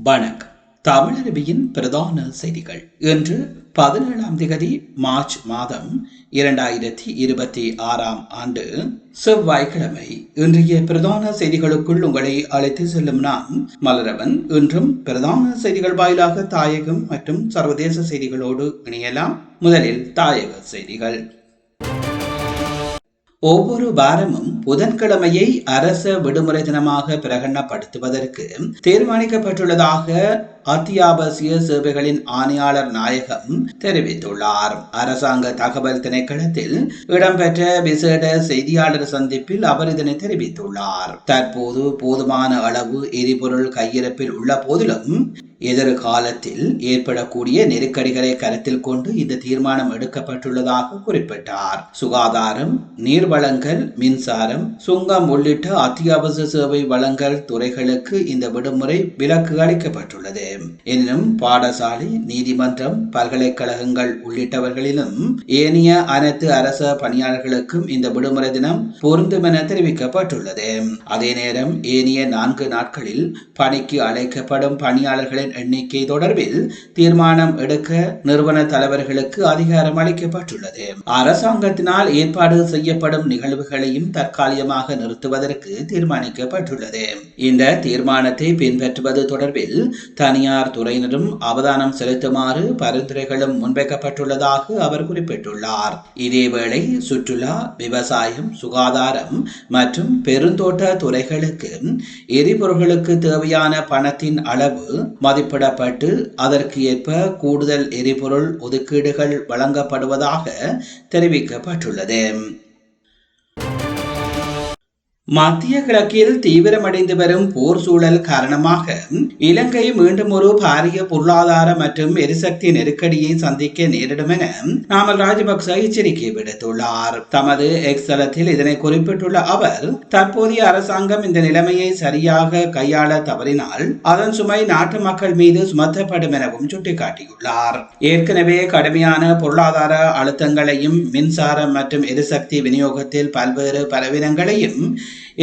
வணக்கம். தமிழருவியின் பிரதான செய்திகள். இன்று 17 மார்ச் மாதம் 2026 செவ்வாய்க்கிழமை. இன்றைய பிரதான செய்திகளுக்குள் உங்களை அழைத்து செல்லும் நான் மலரவன். இன்றும் பிரதான செய்திகள் வாயிலாக தாயகம் மற்றும் சர்வதேச செய்திகளோடு இணையலாம். முதலில் தாயக செய்திகள். ஒவ்வொரு வாரமும் புதன்கிழமையை அரச விடுமுறை தினமாக பிரகடனப்படுத்துவதற்கு தீர்மானிக்கப்பட்டுள்ளதாக அத்தியாவசிய சேவைகளின் ஆணையாளர் நாயகம் தெரிவித்துள்ளார். அரசாங்க தகவல் திணைக்களத்தில் இடம்பெற்ற விசேட செய்தியாளர் சந்திப்பில் அவர் இதனை தெரிவித்துள்ளார். தற்போது போதுமான அளவு எரிபொருள் கையிருப்பில் உள்ள போதிலும் எதிர்காலத்தில் ஏற்படக்கூடிய நெருக்கடிகளை கருத்தில் கொண்டு இந்த தீர்மானம் எடுக்கப்பட்டுள்ளதாக குறிப்பிட்டார். சுகாதாரம், நீர்வளங்கள், மின்சாரம், சுங்கம் உள்ளிட்ட அத்தியாவசிய சேவை வழங்கல் துறைகளுக்கு இந்த விடுமுறை விலக்கு அளிக்கப்பட்டுள்ளது. எனினும் பாடசாலை, நீதிமன்றம், பல்கலைக்கழகங்கள் உள்ளிட்டவர்களிலும் ஏனைய அனைத்து அரச பணியாளர்களுக்கும் இந்த விடுமுறை தினம் பொருந்தும் என தெரிவிக்கப்பட்டுள்ளது. அதே நேரம் ஏனைய 4 நாட்களில் பணிக்கு அழைக்கப்படும் பணியாளர்களின் எண்ணிக்கை தொடர்பில் தீர்மானம் எடுக்க நிறுவன தலைவர்களுக்கு அதிகாரம் அளிக்கப்பட்டுள்ளது. அரசாங்கத்தினால் ஏற்பாடு செய்யப்படும் நிகழ்வுகளையும் தற்காலிகமாக நிறுத்துவதற்கு தீர்மானிக்கப்பட்டுள்ளது. இந்த தீர்மானத்தை பின்பற்றுவது தொடர்பில் தனியார் துறையினரும் அவதானம் செலுத்துமாறு பரிந்துரைகளும் முன்வைக்கப்பட்டுள்ளதாக அவர் குறிப்பிட்டுள்ளார். இதேவேளை சுற்றுலா, விவசாயம், சுகாதாரம் மற்றும் பெருந்தோட்ட துறைகளுக்கு எரிபொருள்களுக்கு தேவையான பணத்தின் அளவு மதிப்பிடப்பட்டு அதற்கு ஏற்ப கூடுதல் எரிபொருள் ஒதுக்கீடுகள் வழங்கப்படுவதாக தெரிவிக்கப்பட்டுள்ளது. மத்திய கிழக்கில் தீவிரமடைந்து வரும் போர் சூழல் காரணமாக இலங்கை மீண்டும் ஒரு பாரிய பொருளாதார மற்றும் எரிசக்தி நெருக்கடியை சந்திக்க நேரிடும் என நாமல் ராஜபக்ச எச்சரிக்கை விடுத்துள்ளார். தமது எக்ஸ் தளத்தில் இதனை குறிப்பிட்டுள்ள அவர், தற்போதைய அரசாங்கம் இந்த நிலைமையை சரியாக கையாள தவறினால் அதன் சுமை நாட்டு மக்கள் மீது சுமத்தப்படும் எனவும் சுட்டிக்காட்டியுள்ளார். ஏற்கனவே கடுமையான பொருளாதார அழுத்தங்களையும் மின்சாரம் மற்றும் எரிசக்தி விநியோகத்தில் பல்வேறு பலவீனங்களையும்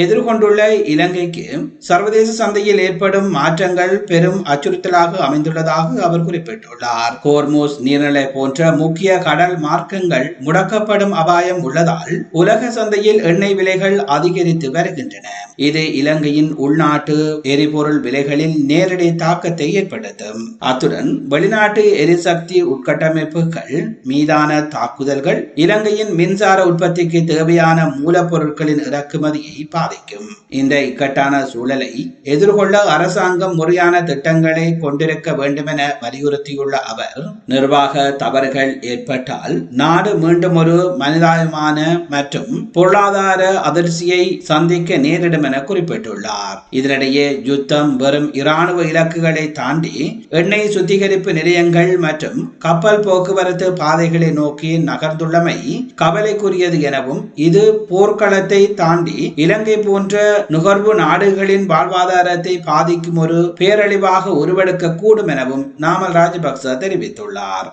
எதிர்கொண்டுள்ள இலங்கைக்கு சர்வதேச சந்தையில் ஏற்படும் மாற்றங்கள் பெரும் அச்சுறுத்தலாக அமைந்துள்ளதாக அவர் குறிப்பிட்டுள்ளார். ஹோர்மூஸ் நீர்நிலை போன்ற முக்கிய கடல் மார்க்கங்கள் முடக்கப்படும் அபாயம் உள்ளதால் உலக சந்தையில் எண்ணெய் விலைகள் அதிகரித்து வருகின்றன. இது இலங்கையின் உள்நாட்டு எரிபொருள் விலைகளில் நேரடி தாக்கத்தை ஏற்படுத்தும். அத்துடன் வெளிநாட்டு எரிசக்தி உட்கட்டமைப்புகள் மீதான தாக்குதல்கள் இலங்கையின் மின்சார உற்பத்திக்கு தேவையான மூலப்பொருட்களின் இறக்குமதியை பாதிக்கும். இந்த இக்கட்டான சூழலை எதிர்கொள்ள அரசாங்கம் முறையான திட்டங்களை கொண்டிருக்க வேண்டும் என வலியுறுத்தியுள்ள அவர், நிர்வாக தவறுகள் ஏற்பட்டால் நாடு மீண்டும் ஒரு மனிதாயமான மற்றும் பொருளாதார அதிர்ச்சியை சந்திக்க நேரிடும் என குறிப்பிட்டுள்ளார். இதனிடையே யுத்தம் வெறும் இராணுவ இலக்குகளை தாண்டி எண்ணெய் சுத்திகரிப்பு நிலையங்கள் மற்றும் கப்பல் போக்குவரத்து பாதைகளை நோக்கி நகர்ந்துள்ளமை கவலைக்குரியது எனவும், இது போர்க்களத்தை தாண்டி இலங்கை போன்ற நுகர்வு நாடுகளின் வாழ்வாதாரத்தை பாதிக்கும் ஒரு பேரழிவாக உருவெடுக்க கூடும் எனவும் நாமல் ராஜபக்ச தெரிவித்துள்ளார்.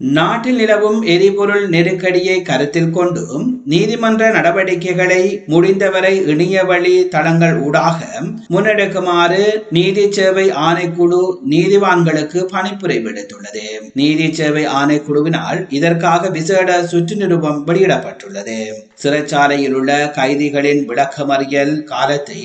நாட்டில் நிலவும் எரிபொருள் நெருக்கடியை கருத்தில் கொண்டு நீதிமன்ற நடவடிக்கைகளை முடிந்தவரை இணைய வழி தளங்கள் ஊடாக முன்னெடுக்குமாறு நீதி சேவை ஆணைக்குழு நீதிவான்களுக்கு பணிப்புரை விடுத்துள்ளது. நீதி சேவை ஆணைக்குழுவினால் இதற்காக விசேட சுற்று நிருபம் வெளியிடப்பட்டுள்ளது. சிறைச்சாலையில் உள்ள கைதிகளின் விளக்கமறியல் காலத்தை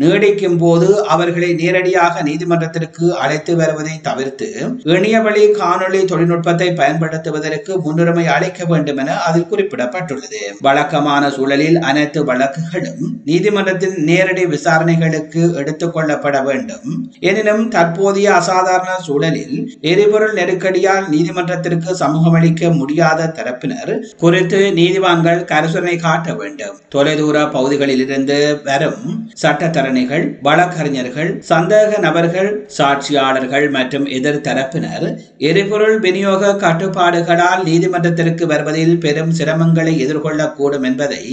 நீடிக்கும் போது அவர்களை நேரடியாக நீதிமன்றத்திற்கு அழைத்து வருவதை தவிர்த்து இணைய வழி காணொலி தொழில்நுட்பத்தை பயன்படுத்துவதற்கு முன்னுரிமை அளிக்க வேண்டும் என அதில் குறிப்பிடப்பட்டுள்ளது. வழக்கமான சூழலில் அனைத்து வழக்குகளும் நீதிமன்றத்தின் நேரடி விசாரணைகளுக்கு எடுத்துக் கொள்ளப்பட வேண்டும். எனினும் தற்போதைய அசாதாரண சூழலில் எரிபொருள் நெருக்கடியால் நீதிமன்றத்திற்கு சமூகமளிக்க முடியாத தரப்பினர் குறித்து நீதிவான்கள் கரிசனை காட்ட வேண்டும். தொலைதூர பகுதிகளில் இருந்து வரும் சட்டத்தரணிகள், வழக்கறிஞர்கள், சந்தேக நபர்கள், சாட்சியாளர்கள் மற்றும் எதிர் தரப்பினர் எரிபொருள் விநியோக கட்டுப்பாடு கட்டுப்பாடுகளால் நீதிமன்றத்திற்கு வருவதில் பெரும் சிரமங்களை எதிர்கொள்ளக்கூடும் என்பதை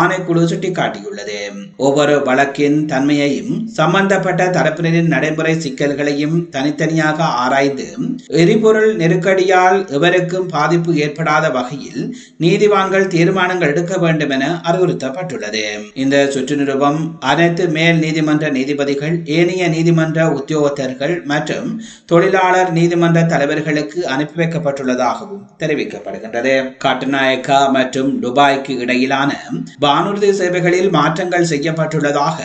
ஆணைக்குழு சுட்டிக்காட்டியுள்ளது. ஒவ்வொரு வழக்கின் தன்மையையும் சம்பந்தப்பட்ட தரப்பினரின் நடைமுறை சிக்கல்களையும் தனித்தனியாக ஆராய்ந்து எரிபொருள் நெருக்கடியால் எவருக்கும் பாதிப்பு ஏற்படாத வகையில் நீதிவான்கள் தீர்மானங்கள் எடுக்க வேண்டும் என அறிவுறுத்தப்பட்டுள்ளது. இந்த சுற்று நிருபம் அனைத்து மேல் நீதிமன்ற நீதிபதிகள், ஏனைய நீதிமன்ற உத்தியோகத்தர்கள் மற்றும் தொழிலாளர் நீதிமன்ற தலைவர்களுக்கு அனுப்பி வைக்கப்பட்டுள்ளதாகவும் தெரிவிக்கப்படுகின்றது. கட்டுநாயக்கா மற்றும் துபாய்க்கு இடையிலான வானூர்தி சேவைகளில் மாற்றங்கள் செய்யப்பட்டுள்ளதாக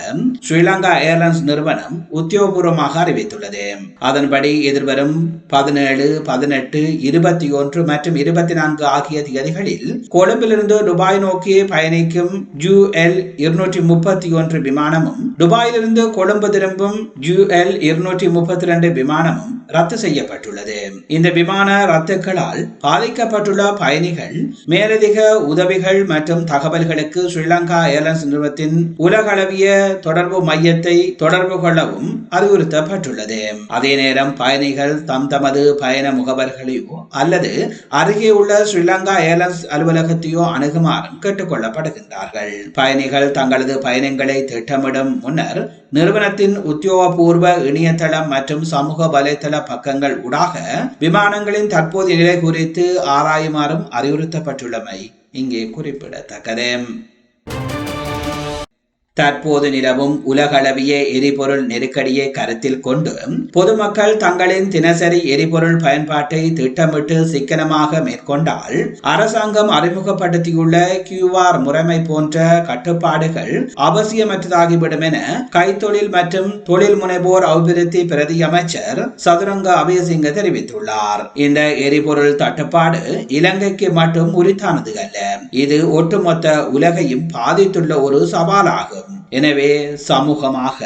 ஸ்ரீலங்கா ஏர்லைன்ஸ் நிறுவனம் உத்தியோகபூர்வமாக அறிவித்துள்ளது. அதன்படி எதிர்வரும் 17, 18, 21 மற்றும் 24 ஆகிய தேதிகளில் கொழும்பிலிருந்து துபாய் நோக்கி பயணிக்கும் UL 231 விமானமும் துபாயிலிருந்து கொழும்பு திரும்பும் UL 232 விமானமும் ரத்து செய்யப்பட்டுள்ளது. இந்த விமான ரத்துக்களால் பாதிக்கப்பட்டுள்ள பயணிகள் மேலதிக உதவிகள் மற்றும் தகவல்களுக்கு ஸ்ரீலங்கா ஏர்லைன்ஸ் நிறுவனத்தின் உலகளவிய தொடர்பு மையத்தை தொடர்பு கொள்ளவும் அறிவுறுத்தப்பட்டுள்ளது. அதே நேரம் பயணிகள் தமது பயண முகவர்களையோ அல்லது அருகே உள்ள ஸ்ரீலங்கா ஏர்லைன்ஸ் அலுவலகத்தையோ அணுகுமாறும் கேட்டுக் கொள்ளப்படுகின்றார்கள். பயணிகள் தங்களது பயணங்களை திட்டமிடும் முன்னர் நிறுவனத்தின் உத்தியோகபூர்வ இணையதளம் மற்றும் சமூக வலைதள பக்கங்கள் ஊடாக விமானங்களின் தற்போதைய நிலை குறித்து ஆராயுமாறும் அறிவுறுத்தப்பட்டுள்ளமை இங்கே குறிப்பிடத்தக்கது. தற்போது நிலவும் உலகளவிய எரிபொருள் நெருக்கடியை கருத்தில் கொண்டு பொதுமக்கள் தங்களின் தினசரி எரிபொருள் பயன்பாட்டை திட்டமிட்டு சிக்கனமாக மேற்கொண்டால் அரசாங்கம் அறிமுகப்படுத்தியுள்ள QR முறைமை போன்ற கட்டுப்பாடுகள் அவசியமற்றதாகிவிடும் என கைத்தொழில் மற்றும் தொழில் முனைவோர் அபிவிருத்தி பிரதி அமைச்சர் சதுரங்க அபயசிங்க தெரிவித்துள்ளார். இந்த எரிபொருள் தட்டுப்பாடு இலங்கைக்கு மட்டும் உரித்தானது அல்ல, இது ஒட்டுமொத்த உலகையும் பாதித்துள்ள ஒரு சவாலாகும். எனவே சமூகமாக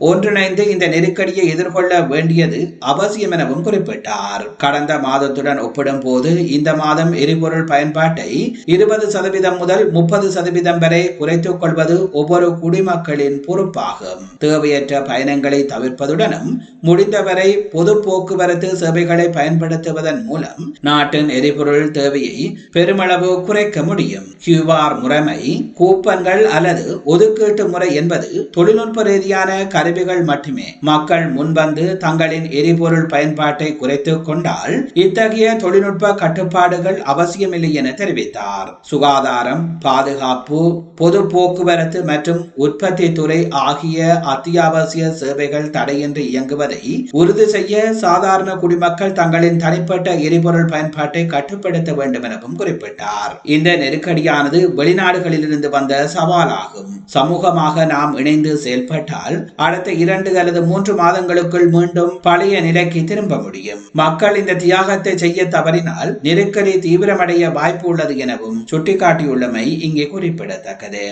ஒன்றிணைந்து இந்த நெருக்கடியை எதிர்கொள்ள வேண்டியது அவசியம் எனவும் குறிப்பிட்டார். கடந்த மாதத்துடன் ஒப்பிடும் போது இந்த மாதம் எரிபொருள் பயன்பாட்டை 20% முதல் 30% வரை குறைத்துக் கொள்வது ஒவ்வொரு குடிமக்களின் பொறுப்பாகும். தேவையற்ற பயணங்களை தவிர்ப்பதுடனும் முடிந்தவரை பொது போக்குவரத்து சேவைகளை பயன்படுத்துவதன் மூலம் நாட்டின் எரிபொருள் தேவையை பெருமளவு குறைக்க முடியும். QR முறைமை, கூப்பன்கள் அல்லது ஒதுக்கீட்டு முறை என்பது தொழில்நுட்ப ரீதியான கருவிகள் மட்டுமே. மக்கள் முன்வந்து தங்களின் எரிபொருள் பயன்பாட்டை குறைத்துக் கொண்டால் இத்தகைய தொழில்நுட்ப கட்டுப்பாடுகள் அவசியமில்லை என தெரிவித்தார். சுகாதாரம், பாதுகாப்பு, பொது போக்குவரத்து மற்றும் உற்பத்தி துறை ஆகிய அத்தியாவசிய சேவைகள் தடையின்றி இயங்குவதை உறுதி செய்ய சாதாரண குடிமக்கள் தங்களின் தனிப்பட்ட எரிபொருள் பயன்பாட்டை கட்டுப்படுத்த வேண்டும் எனவும் குறிப்பிட்டார். இந்த நெருக்கடியானது வெளிநாடுகளிலிருந்து வந்த சவாலாகும். சமூகமாக நாம் இணைந்து செயல்பட்டால் அடுத்த 2 அல்லது 3 மாதங்களுக்குள் மீண்டும் பழைய நிலைக்கு திரும்ப முடியும். மக்கள் இந்த தியாகத்தை செய்ய தவறினால் நெருக்கடி தீவிரமடைய வாய்ப்பு உள்ளது எனவும் சுட்டிக்காட்டியுள்ளமை இங்கே குறிப்பிடத்தக்கது.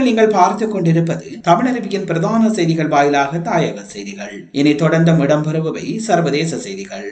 நீங்கள் பார்த்துக் கொண்டிருப்பது தமிழருவியின் பிரதான செய்திகள் வாயிலாக தாயக செய்திகள். இனி தொடர்ந்து இடம்பெறுபவை சர்வதேச செய்திகள்.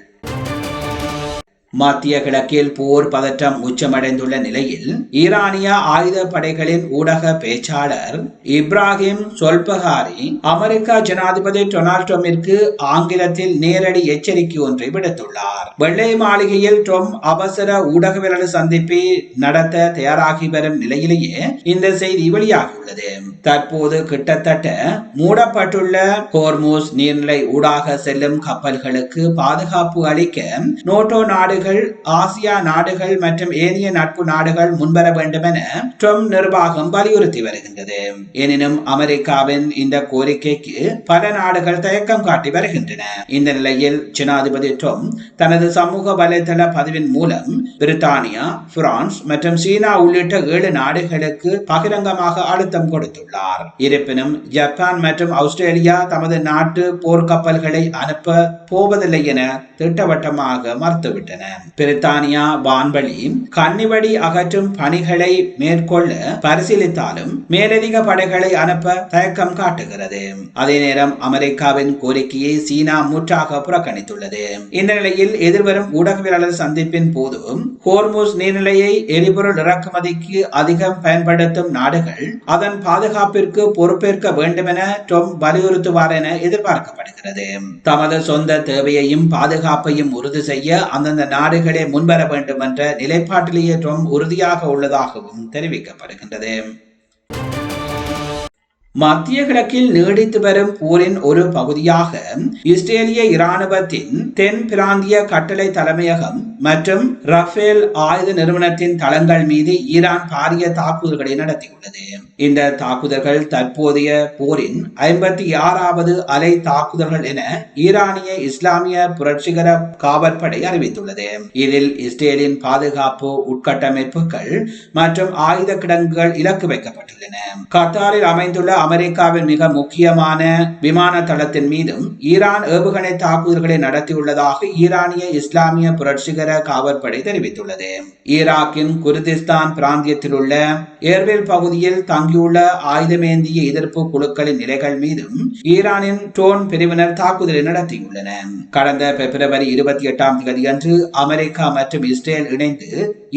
மத்திய கிழக்கில் போர் பதற்றம் உச்சமடைந்துள்ள நிலையில் ஈரானிய ஆயுத படைகளின் ஊடக பேச்சாளர் இப்ராஹிம் சொல்பகாரி அமெரிக்கா ஜனாதிபதி டொனால்ட் ட்ரம்பிற்கு ஆங்கிலத்தில் நேரடி எச்சரிக்கை ஒன்றை விடுத்துள்ளார். வெள்ளை மாளிகையில் ட்ரம்ப் அவசர ஊடகவியலாளர் சந்திப்பை நடத்த தயாராகி வரும் நிலையிலேயே இந்த செய்தி வெளியாகியுள்ளது. தற்போது கிட்டத்தட்ட மூடப்பட்டுள்ள ஹோர்மூஸ் நீர்நிலை ஊடாக செல்லும் கப்பல்களுக்கு பாதுகாப்பு அளிக்க நேட்டோ நாடுகள், ஆசியா நாடுகள் மற்றும் ஏனைய நட்பு நாடுகள் முன்வர வேண்டும் என ட்ரம்ப் நிர்வாகம் வலியுறுத்தி வருகின்றது. எனினும் அமெரிக்காவின் இந்த கோரிக்கைக்கு பல நாடுகள் தயக்கம் காட்டி வருகின்றன. இந்த நிலையில் ஜனாதிபதி ட்ரம்ப் தனது சமூக வலைதள பதிவின் மூலம் பிரித்தானியா, பிரான்ஸ் மற்றும் சீனா உள்ளிட்ட 7 நாடுகளுக்கு பகிரங்கமாக அழுத்தம் கொடுத்துள்ளார். இருப்பினும் ஜப்பான் மற்றும் ஆஸ்திரேலியா தமது நாட்டு போர்க்கப்பல்களை அனுப்ப போவதில்லை என திட்டவட்டமாக மறுத்துவிட்டன. பிரித்தானியா வான்வழி கன்னிவடி அகற்றும் பணிகளை மேற்கொள்ள பரிசீலித்தாலும் மேலதிக படைகளை அனுப்ப தயக்கம் காட்டுகிறது. அதே நேரம் அமெரிக்காவின் கோரிக்கையை சீனா முற்றாக புறக்கணித்துள்ளது. இந்த நிலையில் எதிர்வரும் ஊடகவியலாளர் சந்திப்பின் போது ஹோர்முஸ் நீர்நிலையை எரிபொருள் இறக்குமதிக்கு அதிகம் பயன்படுத்தும் நாடுகள் அதன் பாதுகாப்பிற்கு பொறுப்பேற்க வேண்டும் என ட்ரம்ப் வலியுறுத்துவார் என எதிர்பார்க்கப்படுகிறது. தமது சொந்த தேவையையும் பாதுகாப்பையும் உறுதி செய்ய அந்தந்த நாடுகளே முன்வர வேண்டும் என்ற நிலைப்பாட்டிலேயே ட்ரம்ப் உறுதியாக உள்ளதாகவும் தெரிவிக்கப்படுகின்றது. மத்திய கிழக்கில் நீடித்து வரும் போரின் ஒரு பகுதியாக இஸ்ரேலிய இராணுவத்தின் தென் பிராந்திய கட்டளை தலைமையகம் மற்றும் ரஃபேல் ஆயுத நிறுவனத்தின் தளங்கள் மீது ஈரான் பாரிய தாக்குதல்களை நடத்தியுள்ளது. இந்த தாக்குதல்கள் தற்போதைய போரின் 56வது அலை தாக்குதல்கள் என ஈரானிய இஸ்லாமிய புரட்சிகர காவற்படை அறிவித்துள்ளது. இதில் இஸ்ரேலின் பாதுகாப்பு உட்கட்டமைப்புகள் மற்றும் ஆயுத கிடங்குகள் இலக்கு வைக்கப்பட்டுள்ளன. கத்தாரில் அமைந்துள்ள அமெரிக்காவின் மிக முக்கியமான விமான தளத்தின் மீதும் ஈரான் ஏவுகணை தாக்குதல்களை நடத்தியுள்ளதாக ஈரானிய இஸ்லாமிய புரட்சிகர காவற்படை தெரிவித்துள்ளது. ஈராக்கின் குர்திஸ்தான் பிராந்தியத்தில் உள்ள ஏர்வில் பகுதியில் தங்கியுள்ள ஆயுதமேந்திய எதிர்ப்பு குழுக்களின் நிலைகள் மீதும் ஈரானின் ட்ரோன் பிரிவினர் தாக்குதலை நடத்தியுள்ளனர். கடந்த பிப்ரவரி 28ஆம் தேதி அன்று அமெரிக்கா மற்றும் இஸ்ரேல் இணைந்து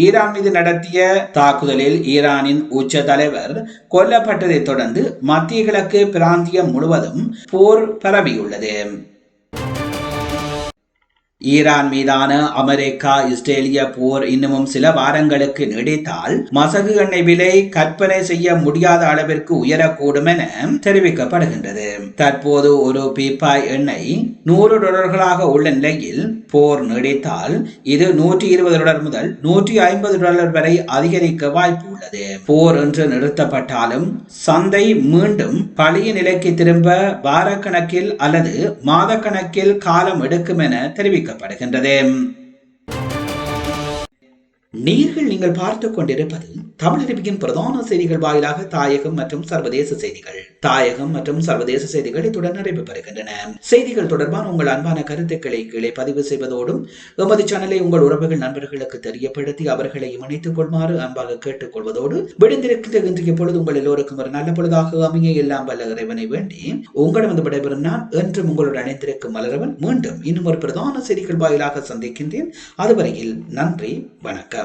ஈரான் மீது நடத்திய தாக்குதலில் ஈரானின் உச்ச தலைவர் கொல்லப்பட்டதை தொடர்ந்து மத்திய கிழக்கு பிராந்தியம் முழுவதும் போர் பரவியுள்ளது. ஈரான் மீதான அமெரிக்கா இஸ்ரேலிய போர் இன்னமும் சில வாரங்களுக்கு நீடித்தால் மசகு எண்ணெய் விலை கற்பனை செய்ய முடியாத அளவிற்கு உயரக்கூடும் என தெரிவிக்கப்படுகின்றது. தற்போது ஒரு பீப்பாய் எண்ணெய் $100 உள்ள நிலையில் போர் நீடித்தால் இது $120 முதல் $150 வரை அதிகரிக்க வாய்ப்பு உள்ளது. போர் என்று நிறுத்தப்பட்டாலும் சந்தை மீண்டும் பழைய நிலைக்கு திரும்ப வாரக்கணக்கில் அல்லது மாதக்கணக்கில் காலம் எடுக்கும் என தெரிவிக்க படுகின்றது. நீங்கள் பார்த்துக் கொண்டிருப்பது தமிழறிவியின் பிரதான செய்திகள் வாயிலாக தாயகம் மற்றும் சர்வதேச செய்திகள். தாயகம் மற்றும் சர்வதேச செய்திகள் இத்துடன் நிறைவு பெறுகின்றன. செய்திகள் தொடர்பான உங்கள் அன்பான கருத்துக்களை கீழே பதிவு செய்வதோடும் எமது சேனலை உங்கள் உறவுகள் நண்பர்களுக்கு தெரியப்படுத்தி அவர்களை இணைத்துக் கொள்மாறு அன்பாக கேட்டுக் கொள்வதோடு விடுந்திருக்கின்ற இன்றைய பொழுது உங்கள் எல்லோருக்கும் ஒரு நல்ல பொழுதாக அமைய எல்லாம் வல்ல இறைவனை வேண்டி உங்களிடம் விடைபெறும் நான் என்றும் உங்களுடன் அணைந்திருக்கும் மலரவன் மீண்டும் இன்னும் ஒரு பிரதான செய்திகள் வாயிலாக சந்திக்கின்றேன். அதுவரையில் நன்றி, வணக்கம்.